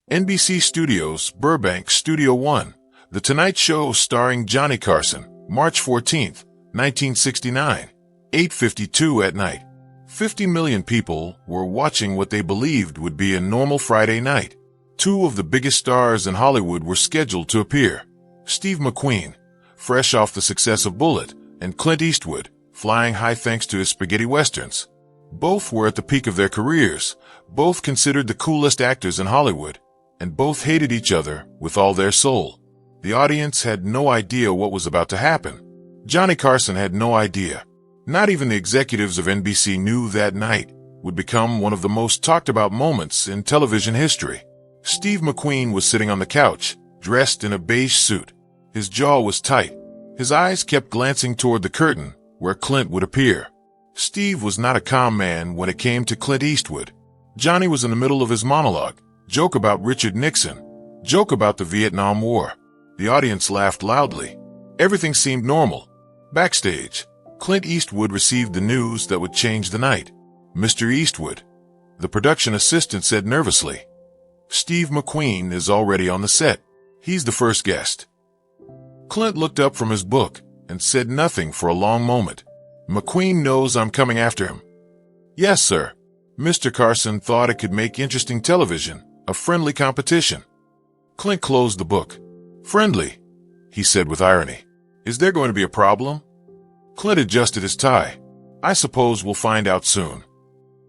NBC Studios, Burbank, Studio One. The Tonight Show starring Johnny Carson, March 14th, 1969, 8:52 at night. 50 million people were watching what they believed would be a normal Friday night. Two of the biggest stars in Hollywood were scheduled to appear. Steve McQueen, fresh off the success of Bullitt, and Clint Eastwood, flying high thanks to his spaghetti westerns. Both were at the peak of their careers, both considered the coolest actors in Hollywood, and both hated each other with all their soul. The audience had no idea what was about to happen. Johnny Carson had no idea. Not even the executives of NBC knew that night would become one of the most talked about moments in television history. Steve McQueen was sitting on the couch, dressed in a beige suit. His jaw was tight. His eyes kept glancing toward the curtain where Clint would appear. Steve was not a calm man when it came to Clint Eastwood. Johnny was in the middle of his monologue, joke about Richard Nixon, joke about the Vietnam War. The audience laughed loudly. Everything seemed normal. Backstage, Clint Eastwood received the news that would change the night. "Mr. Eastwood," the production assistant said nervously, "Steve McQueen is already on the set. He's the first guest." Clint looked up from his book and said nothing for a long moment. "McQueen knows I'm coming after him." "Yes, sir." Mr. Carson thought it could make interesting television, a friendly competition. Clint closed the book. "Friendly," he said with irony. "Is there going to be a problem?" Clint adjusted his tie. "I suppose we'll find out soon."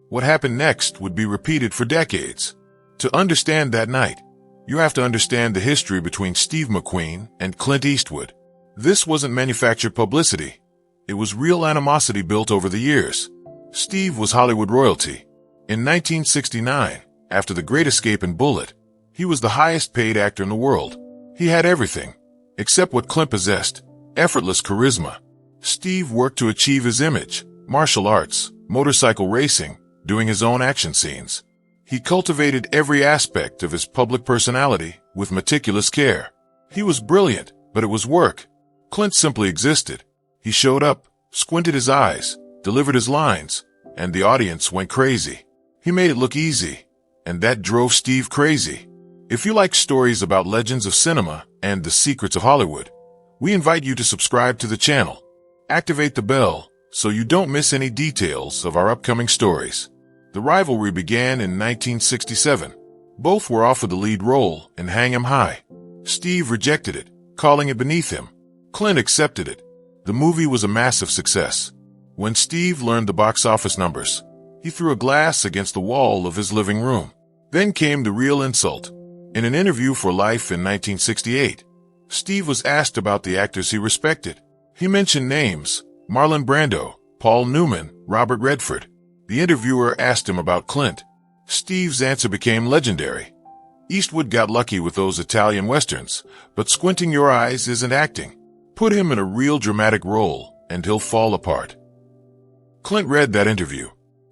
What happened next would be repeated for decades. To understand that night, you have to understand the history between Steve McQueen and Clint Eastwood. This wasn't manufactured publicity. It was real animosity built over the years. Steve was Hollywood royalty. In 1969, after The Great Escape and Bullitt, he was the highest paid actor in the world. He had everything, except what Clint possessed, effortless charisma. Steve worked to achieve his image, martial arts, motorcycle racing, doing his own action scenes. He cultivated every aspect of his public personality with meticulous care. He was brilliant, but it was work. Clint simply existed. He showed up, squinted his eyes, delivered his lines, and the audience went crazy. He made it look easy, and that drove Steve crazy. If you like stories about legends of cinema and the secrets of Hollywood, we invite you to subscribe to the channel. Activate the bell so you don't miss any details of our upcoming stories. The rivalry began in 1967. Both were offered the lead role in Hang 'em High. Steve rejected it, calling it beneath him. Clint accepted it. The movie was a massive success. When Steve learned the box office numbers, he threw a glass against the wall of his living room. Then came the real insult. In an interview for Life in 1968, Steve was asked about the actors he respected. He mentioned names: Marlon Brando, Paul Newman, Robert Redford. The interviewer asked him about Clint. Steve's answer became legendary. "Eastwood got lucky with those Italian westerns, but squinting your eyes isn't acting. Put him in a real dramatic role, and he'll fall apart." Clint read that interview.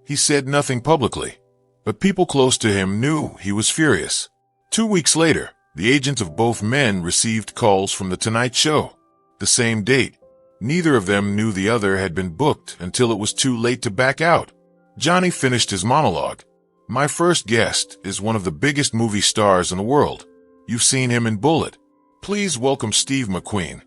He said nothing publicly, but people close to him knew he was furious. 2 weeks later, the agents of both men received calls from The Tonight Show. The same date. Neither of them knew the other had been booked until it was too late to back out. Johnny finished his monologue. "My first guest is one of the biggest movie stars in the world. You've seen him in Bullitt. Please welcome Steve McQueen."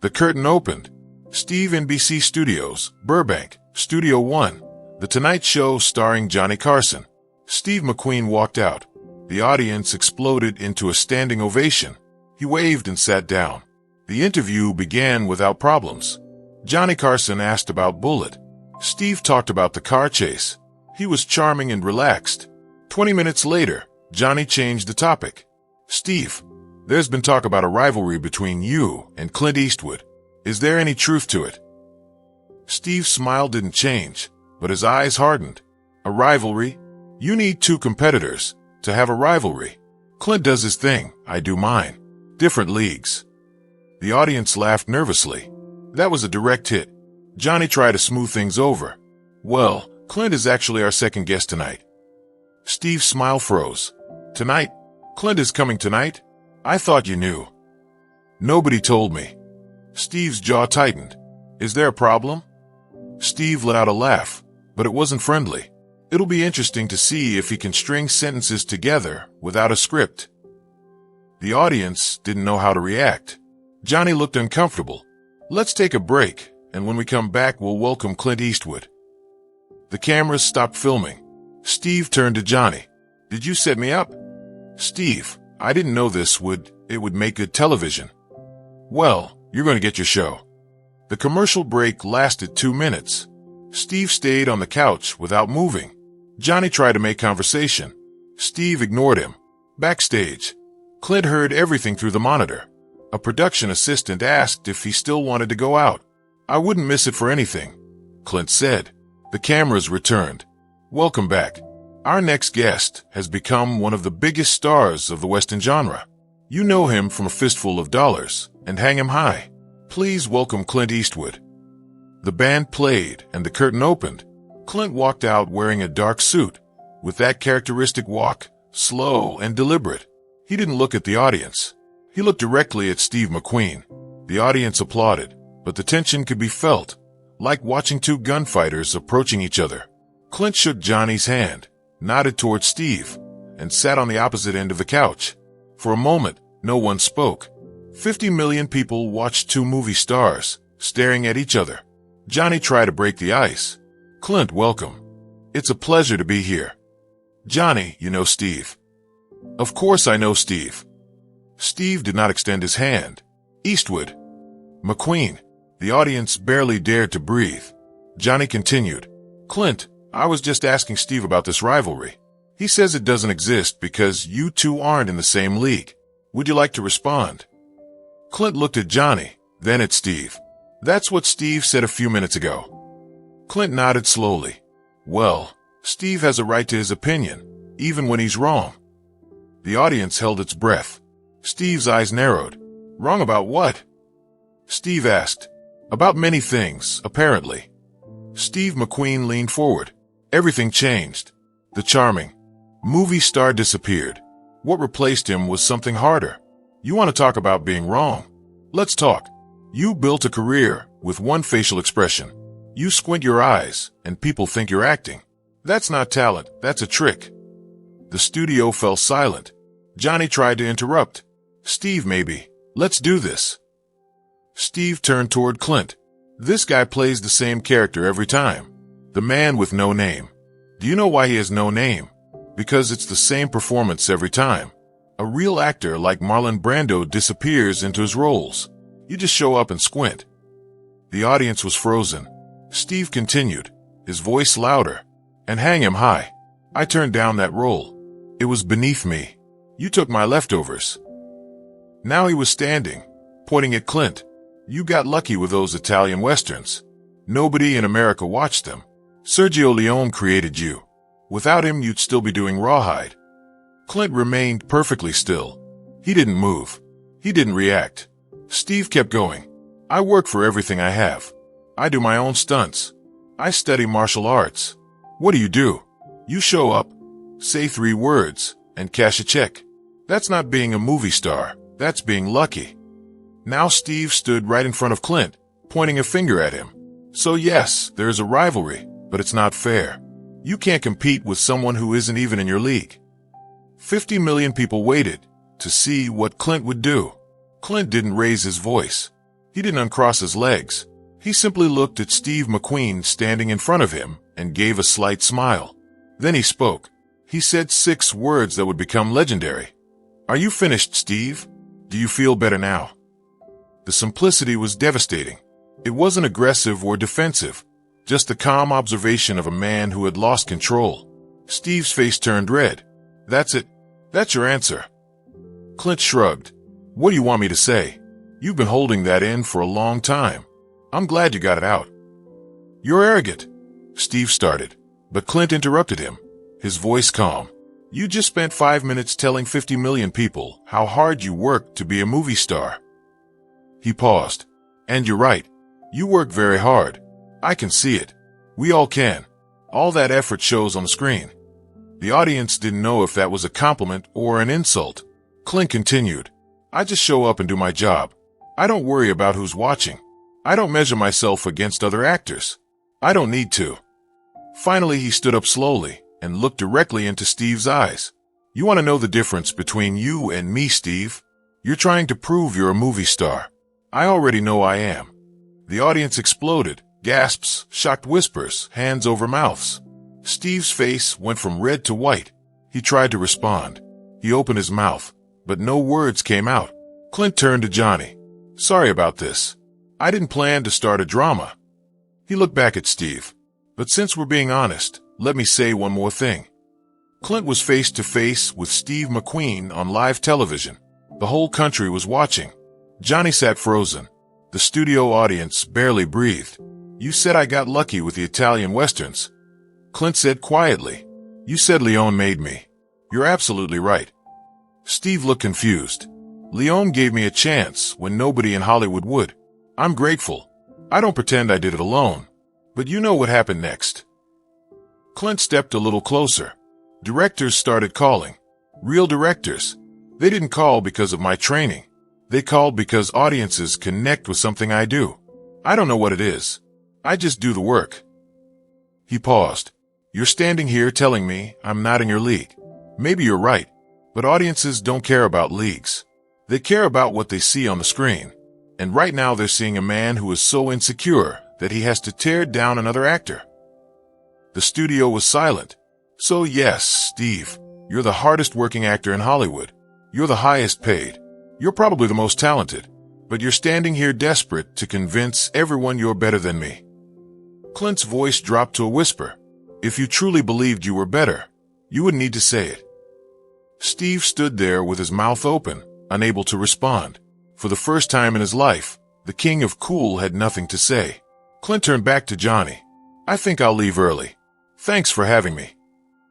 The curtain opened. Steve, NBC Studios, Burbank, Studio One. The Tonight Show starring Johnny Carson. Steve McQueen walked out. The audience exploded into a standing ovation. He waved and sat down. The interview began without problems. Johnny Carson asked about Bullitt. Steve talked about the car chase. He was charming and relaxed. 20 minutes later, Johnny changed the topic. "Steve, there's been talk about a rivalry between you and Clint Eastwood. Is there any truth to it?" Steve's smile didn't change, but his eyes hardened. "A rivalry? You need two competitors to have a rivalry. Clint does his thing, I do mine. Different leagues." The audience laughed nervously. That was a direct hit. Johnny tried to smooth things over. "Well, Clint is actually our second guest tonight." Steve's smile froze. "Tonight? Clint is coming tonight? I thought you knew." "Nobody told me." Steve's jaw tightened. "Is there a problem?" Steve let out a laugh, but it wasn't friendly. It'll be interesting to see if he can string sentences together without a script. The audience didn't know how to react. Johnny looked uncomfortable. Let's take a break, and when we come back, we'll welcome Clint Eastwood. The cameras stopped filming. Steve turned to Johnny. Did you set me up? Steve, I didn't know this would make good television. Well, you're going to get your show. The commercial break lasted 2 minutes. Steve stayed on the couch without moving. Johnny tried to make conversation. Steve ignored him. Backstage, Clint heard everything through the monitor. A production assistant asked if he still wanted to go out. I wouldn't miss it for anything, Clint said. The cameras returned. Welcome back. Our next guest has become one of the biggest stars of the Western genre. You know him from A Fistful of Dollars and Hang 'Em High. Please welcome Clint Eastwood. The band played and the curtain opened. Clint walked out wearing a dark suit. With that characteristic walk, slow and deliberate. He didn't look at the audience. He looked directly at Steve McQueen. The audience applauded, but the tension could be felt, like watching two gunfighters approaching each other. Clint shook Johnny's hand, nodded toward Steve, and sat on the opposite end of the couch. For a moment, no one spoke. 50 million people watched two movie stars, staring at each other. Johnny tried to break the ice. Clint, welcome. It's a pleasure to be here. Johnny, you know Steve. Of course I know Steve. Steve did not extend his hand. Eastwood. McQueen. The audience barely dared to breathe. Johnny continued. Clint, I was just asking Steve about this rivalry. He says it doesn't exist because you two aren't in the same league. Would you like to respond? Clint looked at Johnny, then at Steve. That's what Steve said a few minutes ago. Clint nodded slowly. Well, Steve has a right to his opinion, even when he's wrong. The audience held its breath. Steve's eyes narrowed. Wrong about what? Steve asked. About many things, apparently. Steve McQueen leaned forward. Everything changed. The charming movie star disappeared. What replaced him was something harder. You want to talk about being wrong? Let's talk. You built a career with one facial expression. You squint your eyes, and people think you're acting. That's not talent, that's a trick. The studio fell silent. Johnny tried to interrupt. Steve, maybe. Let's do this. Steve turned toward Clint. This guy plays the same character every time. The man with no name. Do you know why he has no name? Because it's the same performance every time. A real actor like Marlon Brando disappears into his roles. You just show up and squint. The audience was frozen. Steve continued, his voice louder. And Hang 'Em High. I turned down that role. It was beneath me. You took my leftovers. Now he was standing, pointing at Clint. You got lucky with those Italian westerns. Nobody in America watched them. Sergio Leone created you. Without him, you'd still be doing Rawhide. Clint remained perfectly still. He didn't move. He didn't react. Steve kept going. I work for everything I have. I do my own stunts. I study martial arts. What do? You show up, say 3 words, and cash a check. That's not being a movie star. That's being lucky. Now Steve stood right in front of Clint, pointing a finger at him. So yes, there is a rivalry, but it's not fair. You can't compete with someone who isn't even in your league. 50 million people waited to see what Clint would do. Clint didn't raise his voice. He didn't uncross his legs. He simply looked at Steve McQueen standing in front of him and gave a slight smile. Then he spoke. He said 6 words that would become legendary. Are you finished, Steve? Do you feel better now? The simplicity was devastating. It wasn't aggressive or defensive, just the calm observation of a man who had lost control. Steve's face turned red. That's it. That's your answer. Clint shrugged. What do you want me to say? You've been holding that in for a long time. I'm glad you got it out. You're arrogant, Steve started, but Clint interrupted him, his voice calm. You just spent 5 minutes telling 50 million people how hard you worked to be a movie star. He paused. And you're right. You work very hard. I can see it. We all can. All that effort shows on the screen. The audience didn't know if that was a compliment or an insult. Clint continued. I just show up and do my job. I don't worry about who's watching. I don't measure myself against other actors. I don't need to. Finally, he stood up slowly, and looked directly into Steve's eyes. "You want to know the difference between you and me, Steve? You're trying to prove you're a movie star. I already know I am." The audience exploded. Gasps, shocked whispers, hands over mouths. Steve's face went from red to white. He tried to respond. He opened his mouth, but no words came out. Clint turned to Johnny. "Sorry about this. I didn't plan to start a drama." He looked back at Steve. "But since we're being honest, let me say one more thing." Clint was face to face with Steve McQueen on live television. The whole country was watching. Johnny sat frozen. The studio audience barely breathed. "You said I got lucky with the Italian westerns." Clint said quietly. "You said Leone made me. You're absolutely right." Steve looked confused. "Leone gave me a chance when nobody in Hollywood would. I'm grateful. I don't pretend I did it alone. But you know what happened next." Clint stepped a little closer. Directors started calling. Real directors. They didn't call because of my training. They called because audiences connect with something I do. I don't know what it is. I just do the work. He paused. "You're standing here telling me I'm not in your league. Maybe you're right, but audiences don't care about leagues. They care about what they see on the screen. And right now they're seeing a man who is so insecure that he has to tear down another actor." The studio was silent. "So yes, Steve, you're the hardest working actor in Hollywood. You're the highest paid. You're probably the most talented. But you're standing here desperate to convince everyone you're better than me." Clint's voice dropped to a whisper. "If you truly believed you were better, you wouldn't need to say it." Steve stood there with his mouth open, unable to respond. For the first time in his life, the king of cool had nothing to say. Clint turned back to Johnny. "I think I'll leave early. Thanks for having me."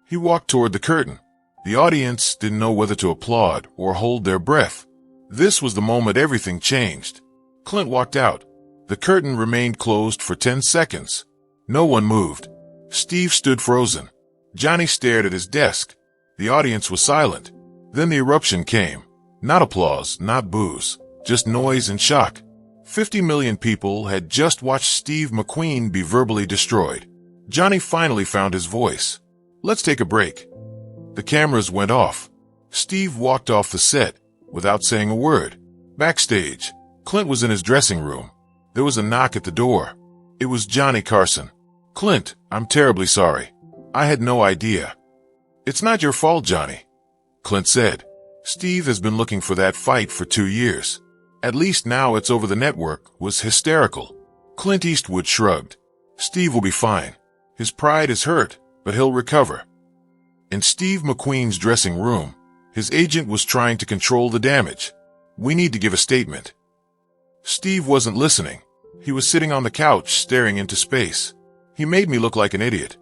He walked toward the curtain. The audience didn't know whether to applaud or hold their breath. This was the moment everything changed. Clint walked out. The curtain remained closed for 10 seconds. No one moved. Steve stood frozen. Johnny stared at his desk. The audience was silent. Then the eruption came. Not applause, not boos, just noise and shock. 50 million people had just watched Steve McQueen be verbally destroyed. Johnny finally found his voice. "Let's take a break." The cameras went off. Steve walked off the set without saying a word. Backstage, Clint was in his dressing room. There was a knock at the door. It was Johnny Carson. "Clint, I'm terribly sorry. I had no idea." "It's not your fault, Johnny," Clint said. "Steve has been looking for that fight for 2 years. At least now it's over the network," was hysterical. Clint Eastwood shrugged. "Steve will be fine. His pride is hurt, but he'll recover." In Steve McQueen's dressing room, his agent was trying to control the damage. "We need to give a statement." Steve wasn't listening. He was sitting on the couch staring into space. "He made me look like an idiot."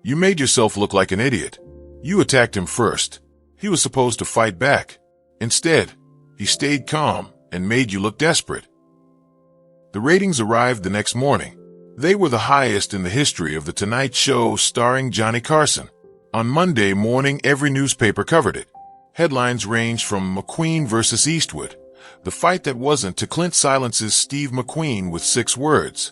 "You made yourself look like an idiot. You attacked him first. He was supposed to fight back. Instead, he stayed calm and made you look desperate." The ratings arrived the next morning. They were the highest in the history of The Tonight Show starring Johnny Carson. On Monday morning, every newspaper covered it. Headlines ranged from McQueen versus Eastwood, the fight that wasn't, to Clint silences Steve McQueen with 6 words.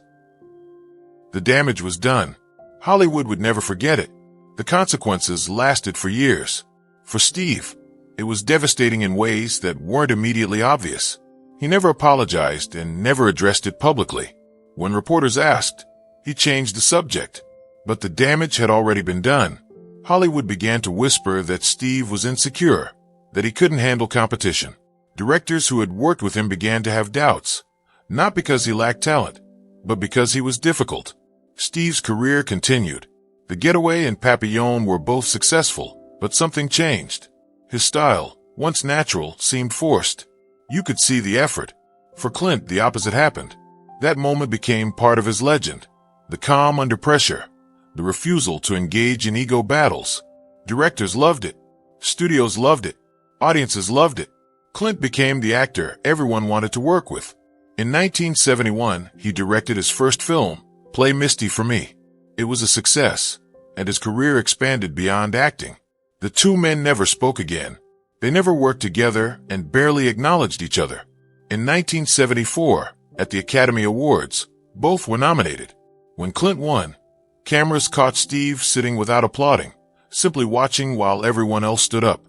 The damage was done. Hollywood would never forget it. The consequences lasted for years. For Steve, it was devastating in ways that weren't immediately obvious. He never apologized and never addressed it publicly. When reporters asked, he changed the subject. But the damage had already been done. Hollywood began to whisper that Steve was insecure, that he couldn't handle competition. Directors who had worked with him began to have doubts, not because he lacked talent, but because he was difficult. Steve's career continued. The Getaway and Papillon were both successful, but something changed. His style, once natural, seemed forced. You could see the effort. For Clint, the opposite happened. That moment became part of his legend. The calm under pressure. The refusal to engage in ego battles. Directors loved it. Studios loved it. Audiences loved it. Clint became the actor everyone wanted to work with. In 1971, he directed his first film, Play Misty for Me. It was a success, and his career expanded beyond acting. The two men never spoke again. They never worked together and barely acknowledged each other. In 1974, at the Academy Awards, both were nominated. When Clint won, cameras caught Steve sitting without applauding, simply watching while everyone else stood up.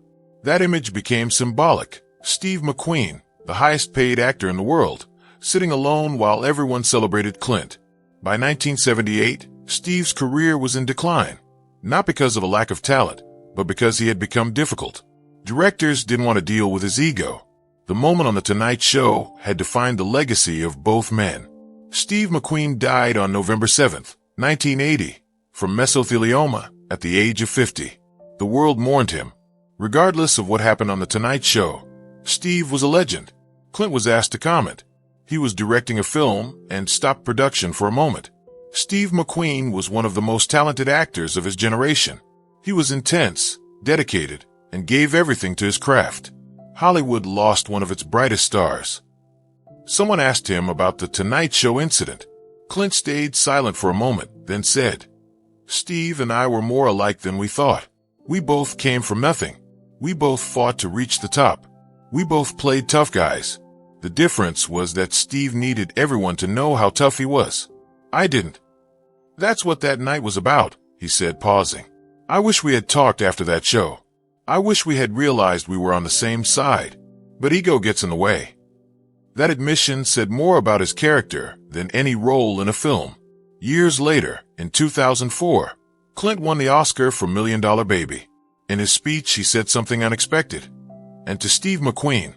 That image became symbolic. Steve McQueen, the highest-paid actor in the world, sitting alone while everyone celebrated Clint. By 1978, Steve's career was in decline, not because of a lack of talent, but because he had become difficult. Directors didn't want to deal with his ego. The moment on The Tonight Show had defined the legacy of both men. Steve McQueen died on November 7, 1980, from mesothelioma at the age of 50. The world mourned him. Regardless of what happened on The Tonight Show, Steve was a legend. Clint was asked to comment. He was directing a film and stopped production for a moment. Steve McQueen was one of the most talented actors of his generation. He was intense, dedicated, and gave everything to his craft. Hollywood lost one of its brightest stars. Someone asked him about the Tonight Show incident. Clint stayed silent for a moment, then said, "Steve and I were more alike than we thought. We both came from nothing. We both fought to reach the top. We both played tough guys. The difference was that Steve needed everyone to know how tough he was. I didn't. That's what that night was about," he said, pausing. "I wish we had talked after that show. I wish we had realized we were on the same side, but ego gets in the way." That admission said more about his character than any role in a film. Years later, in 2004, Clint won the Oscar for $1 Million Baby. In his speech, he said something unexpected. And to Steve McQueen,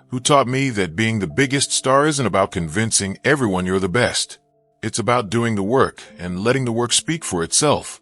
who taught me that being the biggest star isn't about convincing everyone you're the best. It's about doing the work and letting the work speak for itself.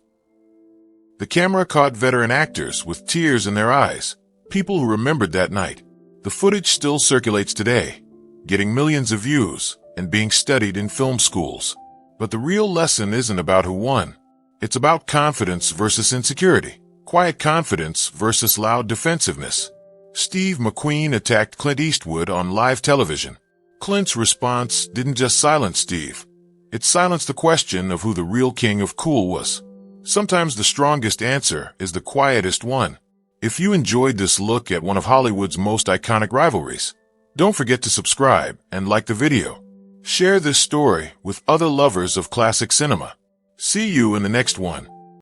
The camera caught veteran actors with tears in their eyes, people who remembered that night. The footage still circulates today, getting millions of views and being studied in film schools. But the real lesson isn't about who won. It's about confidence versus insecurity, quiet confidence versus loud defensiveness. Steve McQueen attacked Clint Eastwood on live television. Clint's response didn't just silence Steve. It silenced the question of who the real king of cool was. Sometimes the strongest answer is the quietest one. If you enjoyed this look at one of Hollywood's most iconic rivalries, don't forget to subscribe and like the video. Share this story with other lovers of classic cinema. See you in the next one.